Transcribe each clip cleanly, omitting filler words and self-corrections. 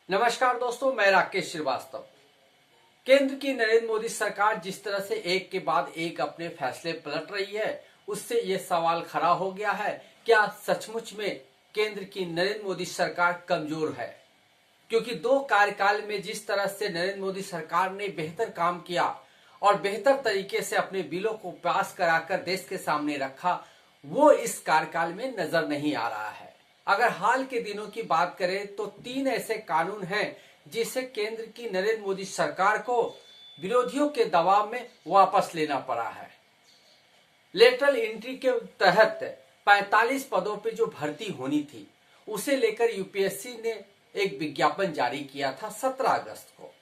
नमस्कार दोस्तों, मैं राकेश श्रीवास्तव। केंद्र की नरेंद्र मोदी सरकार जिस तरह से एक के बाद एक अपने फैसले पलट रही है, उससे ये सवाल खड़ा हो गया है, क्या सचमुच में केंद्र की नरेंद्र मोदी सरकार कमजोर है? क्योंकि 2 कार्यकाल में जिस तरह से नरेंद्र मोदी सरकार ने बेहतर काम किया और बेहतर तरीके से अपने बिलों को पास कराकर देश के सामने रखा, वो इस कार्यकाल में नजर नहीं आ रहा है। अगर हाल के दिनों की बात करें तो 3 ऐसे कानून हैं जिसे केंद्र की नरेंद्र मोदी सरकार को विरोधियों के दबाव में वापस लेना पड़ा है। लेटरल एंट्री के तहत 45 पदों पे जो भर्ती होनी थी, उसे लेकर यूपीएससी ने एक विज्ञापन जारी किया था 17 अगस्त को।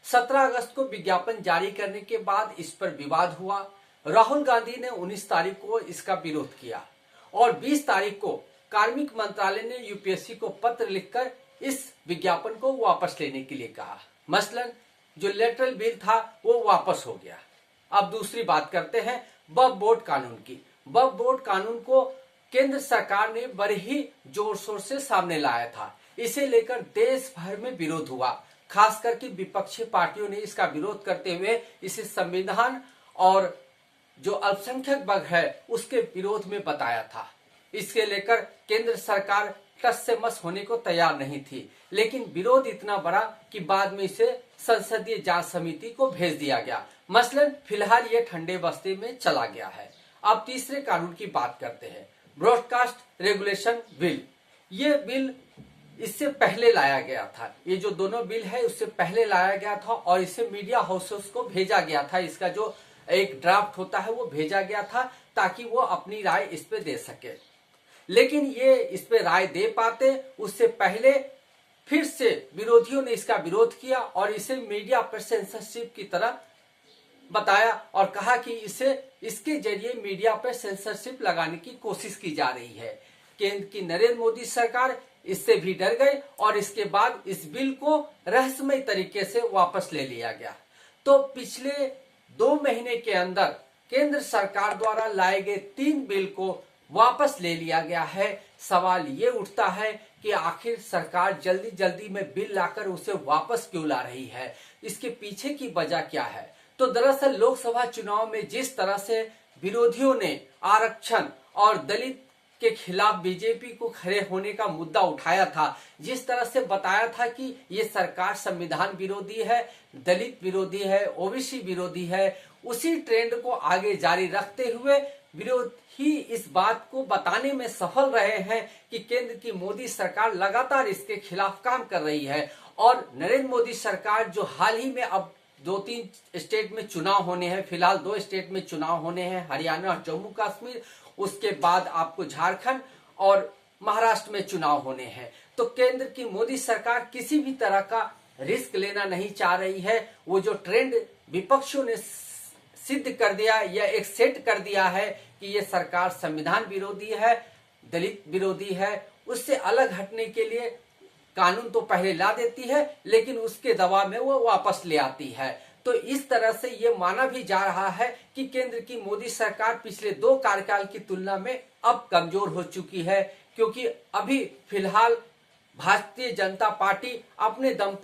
17 अगस्त को विज्ञापन जारी करने के बाद इस पर विवाद हुआ। राहुल गांधी ने 19 तारीख को इसका विरोध किया और 20 तारीख को कार्मिक मंत्रालय ने यूपीएससी को पत्र लिखकर इस विज्ञापन को वापस लेने के लिए कहा। मसलन जो लेटरल बिल था वो वापस हो गया। अब दूसरी बात करते हैं वक्फ बोर्ड कानून की। वक्फ बोर्ड कानून को केंद्र सरकार ने बड़े ही जोर शोर से सामने लाया था। इसे लेकर देश भर में विरोध हुआ। खास करके विपक्षी पार्टियों ने इसका विरोध करते हुए इसे संविधान और जो अल्पसंख्यक वर्ग है उसके विरोध में बताया था। इसके लेकर केंद्र सरकार टस से मस होने को तैयार नहीं थी, लेकिन विरोध इतना बड़ा कि बाद में इसे संसदीय जांच समिति को भेज दिया गया। मसलन फिलहाल ये ठंडे बस्ते में चला गया है। अब तीसरे कानून की बात करते हैं, ब्रॉडकास्ट रेगुलेशन बिल। ये बिल इससे पहले लाया गया था। ये जो दोनों बिल है उससे पहले लाया गया था और इसे मीडिया हाउसेस को भेजा गया था। इसका जो एक ड्राफ्ट होता है वो भेजा गया था ताकि वो अपनी राय इस पे दे सके, लेकिन ये इस पे राय दे पाते उससे पहले फिर से विरोधियों ने इसका विरोध किया और इसे मीडिया पर सेंसरशिप की तरह बताया और कहा कि इसके जरिए मीडिया पर सेंसरशिप लगाने की कोशिश की जा रही है। केंद्र की नरेंद्र मोदी सरकार इससे भी डर गई और इसके बाद इस बिल को रहस्यमय तरीके से वापस ले लिया गया। तो पिछले 2 महीने के अंदर केंद्र सरकार द्वारा लाए गए 3 बिल को वापस ले लिया गया है। सवाल ये उठता है कि आखिर सरकार जल्दी जल्दी में बिल लाकर उसे वापस क्यों ला रही है? इसके पीछे की वजह क्या है? तो दरअसल लोकसभा चुनाव में जिस तरह से विरोधियों ने आरक्षण और दलित के खिलाफ बीजेपी को खड़े होने का मुद्दा उठाया था, जिस तरह से बताया था कि ये सरकार संविधान विरोधी है, दलित विरोधी है, ओबीसी विरोधी है, उसी ट्रेंड को आगे जारी रखते हुए विरोधी इस बात को बताने में सफल रहे हैं कि केंद्र की मोदी सरकार लगातार इसके खिलाफ काम कर रही है। और नरेंद्र मोदी सरकार जो हाल ही में अब 2-3 स्टेट में चुनाव होने हैं, फिलहाल 2 स्टेट में चुनाव होने हैं, हरियाणा और जम्मू कश्मीर, उसके बाद आपको झारखंड और महाराष्ट्र में चुनाव होने हैं। तो केंद्र की मोदी सरकार किसी भी तरह का रिस्क लेना नहीं चाह रही है। वो जो ट्रेंड विपक्षियों ने सिद्ध कर दिया या एक सेट कर दिया है कि ये सरकार संविधान विरोधी है, दलित विरोधी है, उससे अलग हटने के लिए कानून तो पहले ला देती है लेकिन उसके दबाव में वो वापस ले आती है। तो इस तरह से ये माना भी जा रहा है कि केंद्र की मोदी सरकार पिछले 2 कार्यकाल की तुलना में अब कमजोर हो चुकी है, क्योंकि अभी फिलहाल भारतीय जनता पार्टी अपने दम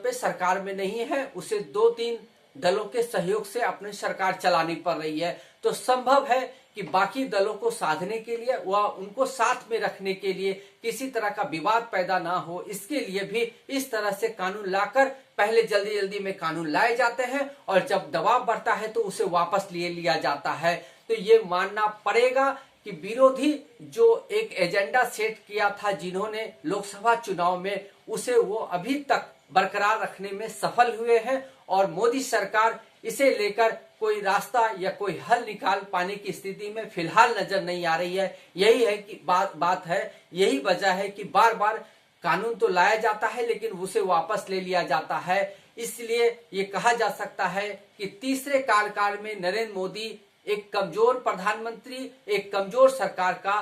पे सरकार में नहीं है। उसे 2-3 दलों के सहयोग से अपनी सरकार चलानी पड़ रही है। तो संभव है कि बाकी दलों को साधने के लिए व उनको साथ में रखने के लिए किसी तरह का विवाद पैदा ना हो, इसके लिए भी इस तरह से कानून लाकर पहले जल्दी जल्दी में कानून लाए जाते हैं और जब दबाव बढ़ता है तो उसे वापस ले लिया जाता है। तो ये मानना पड़ेगा कि विरोधी जो एक एजेंडा सेट किया था जिन्होंने लोकसभा चुनाव में, उसे वो अभी तक बरकरार रखने में सफल हुए हैं और मोदी सरकार इसे लेकर कोई रास्ता या कोई हल निकाल पाने की स्थिति में फिलहाल नजर नहीं आ रही है। यही है कि बात है, यही वजह है कि बार बार कानून तो लाया जाता है लेकिन उसे वापस ले लिया जाता है। इसलिए ये कहा जा सकता है कि तीसरे कार्यकाल में नरेंद्र मोदी एक कमजोर प्रधानमंत्री, एक कमजोर सरकार का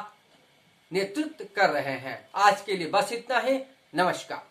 नेतृत्व कर रहे हैं। आज के लिए बस इतना ही। नमस्कार।